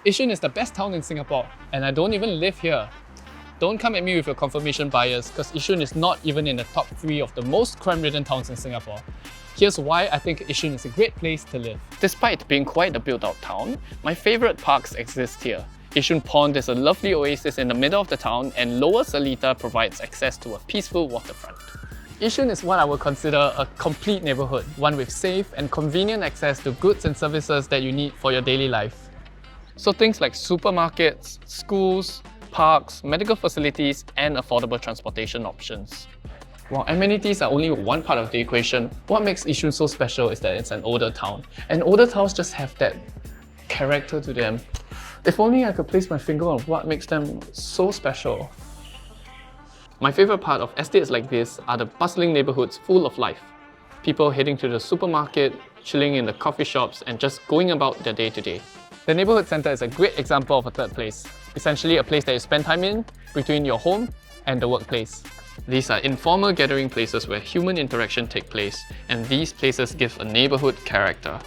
Yishun is the best town in Singapore, and I don't even live here. Don't come at me with your confirmation bias, because Yishun is not even in the top 3 of the most crime-ridden towns in Singapore. Here's why I think Yishun is a great place to live. Despite being quite a built-out town, my favourite parks exist here. Yishun Pond is a lovely oasis in the middle of the town, and Lower Seletar provides access to a peaceful waterfront. Yishun is what I would consider a complete neighbourhood, one with safe and convenient access to goods and services that you need for your daily life. So things like supermarkets, schools, parks, medical facilities, and affordable transportation options. While amenities are only one part of the equation, what makes Yishun so special is that it's an older town. And older towns just have that character to them. If only I could place my finger on what makes them so special. My favourite part of estates like this are the bustling neighbourhoods full of life. People heading to the supermarket, chilling in the coffee shops, and just going about their day-to-day. The neighbourhood centre is a great example of a third place, essentially a place that you spend time in between your home and the workplace. These are informal gathering places where human interaction take place, and these places give a neighbourhood character.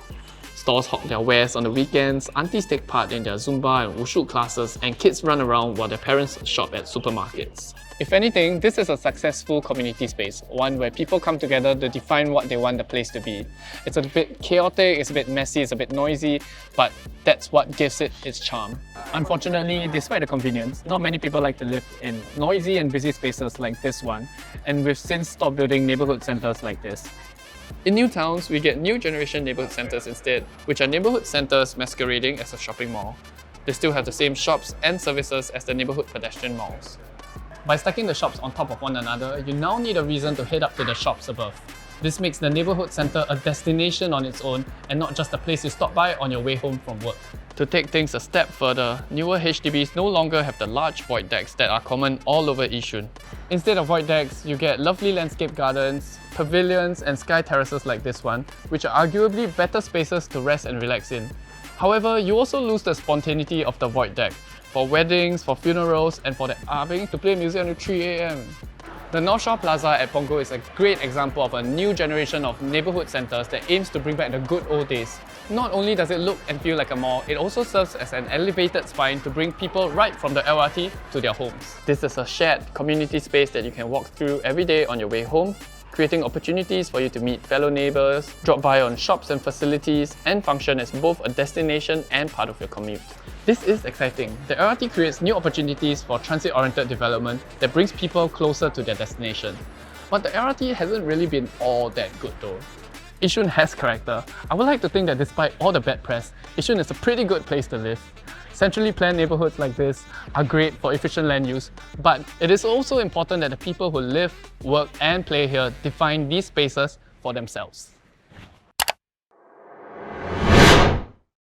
Stores hawk their wares on the weekends, aunties take part in their Zumba and Wushu classes, and kids run around while their parents shop at supermarkets. If anything, this is a successful community space, one where people come together to define what they want the place to be. It's a bit chaotic, it's a bit messy, it's a bit noisy, but that's what gives it its charm. Unfortunately, despite the convenience, not many people like to live in noisy and busy spaces like this one, and we've since stopped building neighbourhood centres like this. In new towns, we get new generation neighbourhood centres instead, which are neighbourhood centres masquerading as a shopping mall. They still have the same shops and services as the neighbourhood pedestrian malls. By stacking the shops on top of one another, you now need a reason to head up to the shops above. This makes the neighbourhood centre a destination on its own and not just a place you stop by on your way home from work. To take things a step further, newer HDBs no longer have the large void decks that are common all over Yishun. Instead of void decks, you get lovely landscape gardens, pavilions and sky terraces like this one, which are arguably better spaces to rest and relax in. However, you also lose the spontaneity of the void deck, for weddings, for funerals, and for the arbing to play music until 3 AM. The North Shore Plaza at Punggol is a great example of a new generation of neighbourhood centres that aims to bring back the good old days. Not only does it look and feel like a mall, it also serves as an elevated spine to bring people right from the LRT to their homes. This is a shared community space that you can walk through every day on your way home, creating opportunities for you to meet fellow neighbours, drop by on shops and facilities, and function as both a destination and part of your commute. This is exciting. The LRT creates new opportunities for transit-oriented development that brings people closer to their destination. But the LRT hasn't really been all that good though. Yishun has character. I would like to think that despite all the bad press, Yishun is a pretty good place to live. Centrally planned neighbourhoods like this are great for efficient land use, but it is also important that the people who live, work and play here define these spaces for themselves.